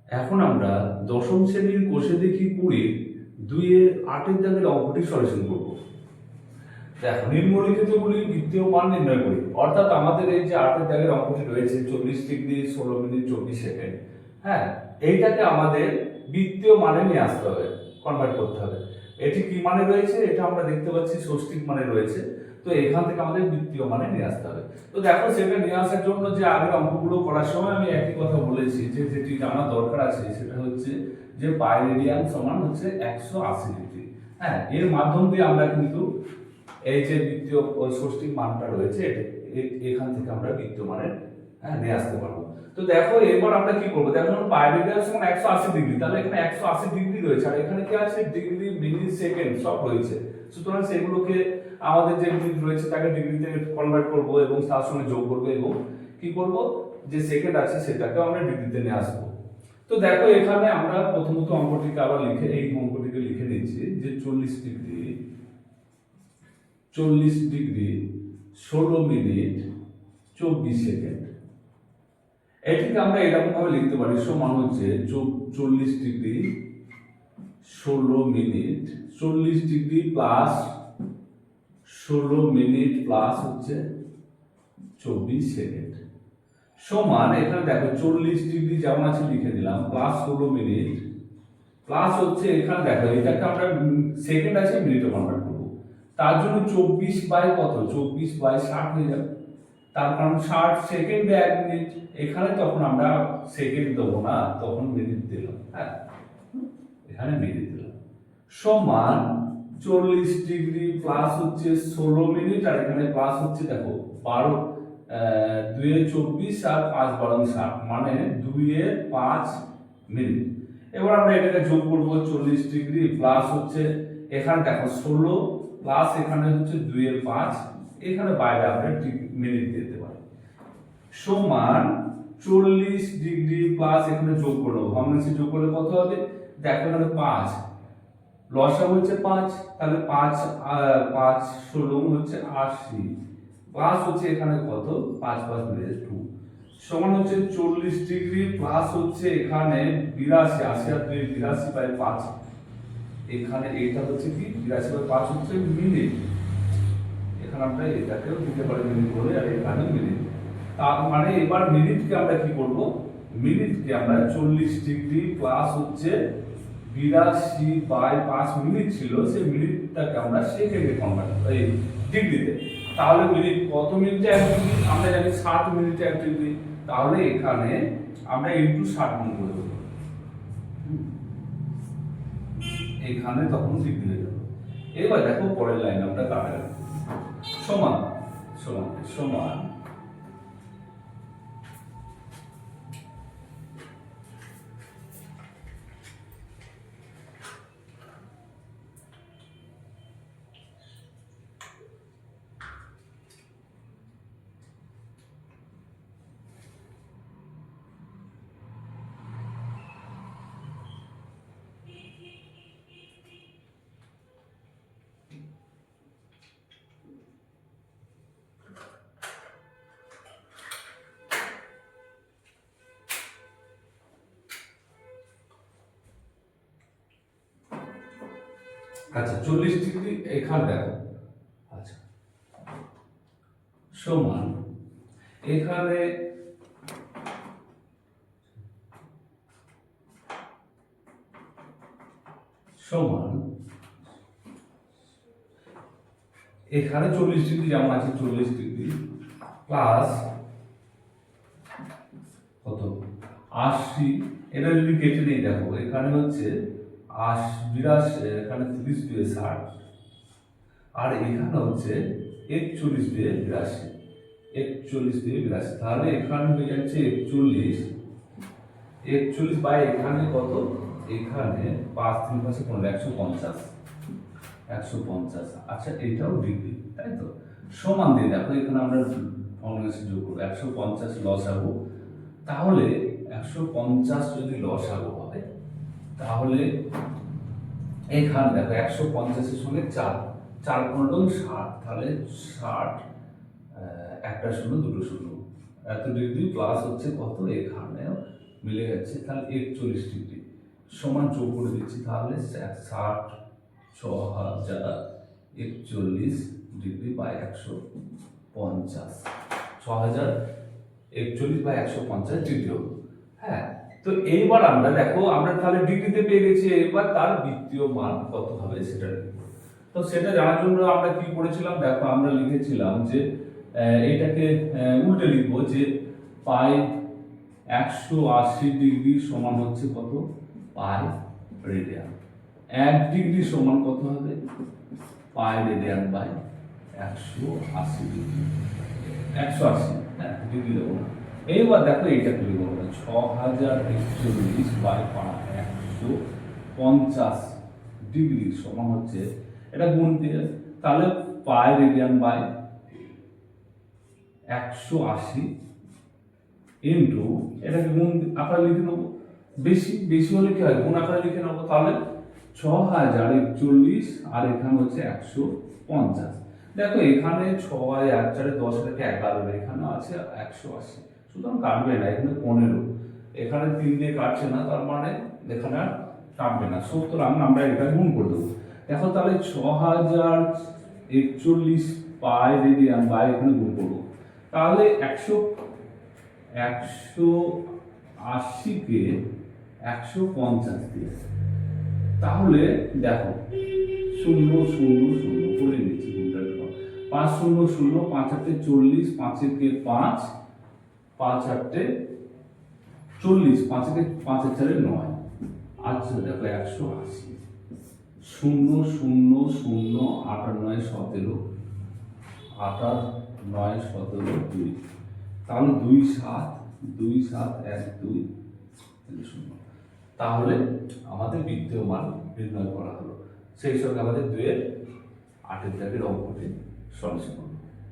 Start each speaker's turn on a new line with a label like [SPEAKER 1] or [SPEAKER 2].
[SPEAKER 1] এখন আমরা দশম শ্রেণীর কোষে দেখি 20 2-এর 8-এর দাগের অঙ্কটি সলিউশন করব। দেখো, নিম্নলিখিতগুলি বৃত্তীয় মান নির্ণয় করি। অর্থাৎ আমাদের এই যে 8-এর দাগের অঙ্কটি রয়েছে 40 ডিগ্রি 16 মিনিট 24 সেকেন্ড, হ্যাঁ, এইটাকে আমাদের বৃত্তীয় মানে নিয়ে আসতে হবে, কনভার্ট করতে হবে। এটি কি মানে রয়েছে? এটা আমরা দেখতে পাচ্ছি ষষ্ঠিক মানে রয়েছে। তো এখান থেকে আমাদের বৃত্তীয় মানে নিয়ে আসতে হবে। তো দেখো, সেটা নিয়ে আসার জন্য যে আগের অঙ্কগুলো করার সময় আমি একই কথা বলেছি যে যেটি জানা দরকার আছে সেটা হচ্ছে যে পাই রেডিয়ান সমান হচ্ছে 180 ডিগ্রি। হ্যাঁ, এর মাধ্যম দিয়ে আমরা কিন্তু এই যে বৃত্তীয় ষষ্ঠিক মানটা রয়েছে এখান থেকে আমরা বৃত্তীয় মানে নিয়ে আসতে পারবো। তো দেখো, এবার আমরা কি করবো? দেখো, পাই রেডিয়ান সমান 180 ডিগ্রি, তাহলে এখানে 180 ডিগ্রি রয়েছে, আর এখানে কি আছে? ডিগ্রি, মিনিট, সেকেন্ড সব রয়েছে। সুতরাং সেগুলোকে আমাদের যে মিনিট রয়েছে তাকে ডিগ্রিতে কনভার্ট করব এবং তার সঙ্গে যোগ করব এবং কি করব, যে সেকেন্ড আছে সেটাকে আমরা ডিগ্রিতে নিয়ে আসবো। তো দেখো, এখানে আমরা প্রথমত অঙ্কটিকে আবার এই অঙ্কটিকে লিখে নিচ্ছি যে 40 ডিগ্রি 16 মিনিট 24 সেকেন্ড। এটিকে আমরা এরকম ভাবে লিখতে পারি, সমান হচ্ছে 40 degree 16 minute 40 degree plus 16 minute plus হচ্ছে 24 সেকেন্ড সমান, এখানে দেখো 40 ডিগ্রি যেমন আছে লিখে দিলাম, প্লাস 16 মিনিট প্লাস হচ্ছে এখানে দেখো এটাকে আমরা সেকেন্ড আছে মিনিটে কনভার্ট করব। তার জন্য 24 বাই কত? 24 বাই 60 হয়ে যাবে। তার কারণ 60 সেকেন্ডে 1 মিনিট, এখানে তখন আমরা সেকেন্ড দেবো না, তখন মিনিট দিলাম। হ্যাঁ, এখানে মিনিট দিলাম সমান 40 ডিগ্রি প্লাস হচ্ছে 16 মিনিট, আর এখানে প্লাস হচ্ছে দেখো 12 2 এ 24 আর 5 12 60, মানে 2 এ 5 মিনিট। এবার আমরা এটাকে যোগ করব, 40 ডিগ্রি প্লাস হচ্ছে এখানে দেখো 16 প্লাস এখানে হচ্ছে 2 এর 5, এখানে বাইরে আমরা মিনিট দিতে পারি, সমান 40 ডিগ্রি প্লাস এখানে যোগ করব। ভগ্নাংশে যোগ করলে কত হবে? দেখো, এখানে 5 লসাগু হচ্ছে 5, তাহলে 5 5 16 হচ্ছে 80 প্লাস হচ্ছে এখানে কত? 5 5 মিনিট 2 সমান হচ্ছে 40 ডিগ্রি প্লাস হচ্ছে এখানে 82, 80 আর 2 82 বাই 5, এখানে এটা হচ্ছে কি 82 বাই 5 হচ্ছে মিনিট। এখানে আমরা এটাকেও দিতে পারি মিনিট বলে, আর এখানে মিনিট। তার মানে এবার মিনিটকে আমরা কি করব? মিনিটকে আমরা 40 ডিগ্রি প্লাস হচ্ছে 82 বাই 5 মিনিট ছিল, সেই মিনিটটাকে আমরা সেকেন্ডে কনভার্ট এই ডিগ্রিতে। তাহলে মিনিট কত মিনিটে 1 ডিগ্রি? আমরা জানি 60 মিনিটে 1 ডিগ্রি, তাহলে এখানে আমরা ইনটু 60 গুণ করে দেব, এখানে তখন ডিগ্রি হয়ে যাবে। এবার দেখো পরের লাইন আমরা কাটা সমান সমান সমান আচ্ছা 40 ডিগ্রি এখানে দেখো, আচ্ছা সমান এখানে সমান এখানে 40 ডিগ্রি যেমন আছে 40 ডিগ্রি প্লাস কত? 80, এটা যদি কেটে নেই দেখো এখানে হচ্ছে 82, এখানে 30 দিয়ে 60, আর এখানে হচ্ছে 41 দিয়ে 82, 41 দিয়ে 82, তাহলে এখানে হয়ে যাচ্ছে 41 বাই এখানে কত? এখানে 5 3 পাশে 150, 150। আচ্ছা, এটাও ডিগ্রি, তাই তো? সমান দিয়ে দেখো এখানে আমরা ভগ্নাংশে যোগ করব, 150 লসাগু, তাহলে 150 যদি লসাগু হবে তাহলে এখানে দেখো 150 এর সঙ্গে 4 4 15 60, তাহলে 60 একটা শূন্য দুটো শূন্য, এত ডিগ্রি প্লাস হচ্ছে কত? এখানে মিলে গেছে, তাহলে 41 ডিগ্রি সমান যোগ করে দিচ্ছি, তাহলে 6041 ডিগ্রি বাই 150, 6041 ডিগ্রি হলো। হ্যাঁ, তো এইবার আমরা দেখো আমরা তাহলে ডিগ্রিতে পেয়ে গেছি, এবার তার বৃত্তীয় মান কত হবে সেটা লিখব। তো সেটা জানার জন্য আমরা কি করেছিলাম, দেখো আমরা লিখেছিলাম যে এটাকে উল্টে লিখবো যে পাই 180 ডিগ্রি সমান হচ্ছে কত, পাই রেডিয়ান। 1 ডিগ্রি সমান কত হবে, পাই রেডিয়ান বাই 180 ডিগ্রি, 180 হ্যাঁ ডিগ্রি দেবো না। এইবার দেখো এইটাকে লিখবো 6041 বাই 150 ডিগ্রি সমান হচ্ছে, এটা গুণ দিয়ে তাহলে পাই রেডিয়ান বাই 180 ইন্টু এটাকে গুণ আকারে লিখে নেবো, বেশি বেশি হলে কি হয় গুণ আকারে লিখে নেবো, তাহলে 6041 আর এখানে হচ্ছে 150। দেখো এখানে 6 আর 4 10 থেকে 11, এখানে আছে 180, সুতরাং কাটবে না, এখানে 15, এখানে 3 দিয়ে কাটছে না, তার মানে এখানে আর কাটবে না, সুতরাং আমরা এটা গুণ করে দেবো। দেখো তাহলে 6041 পাই রেডিয়ান বাই এখানে গুণ করবো, তাহলে 180কে 150 দিয়ে, তাহলে দেখো 0 0 0 করে নিচ্ছি, 5 0 0, 5 8 40, 5 একে 5, 5 8 40, 5 একে 5 4 9, আচ্ছা দেখো 180, 0 0 0, 8 9 17, 8 9 17 2, তাহলে 2 7 2 7 1 2 0, তাহলে আমাদের বৃত্তীয় মান নির্ণয় করা হলো। সেই সঙ্গে আমাদের 2 এর 8 এর দাগের অঙ্কটি সলিউশন।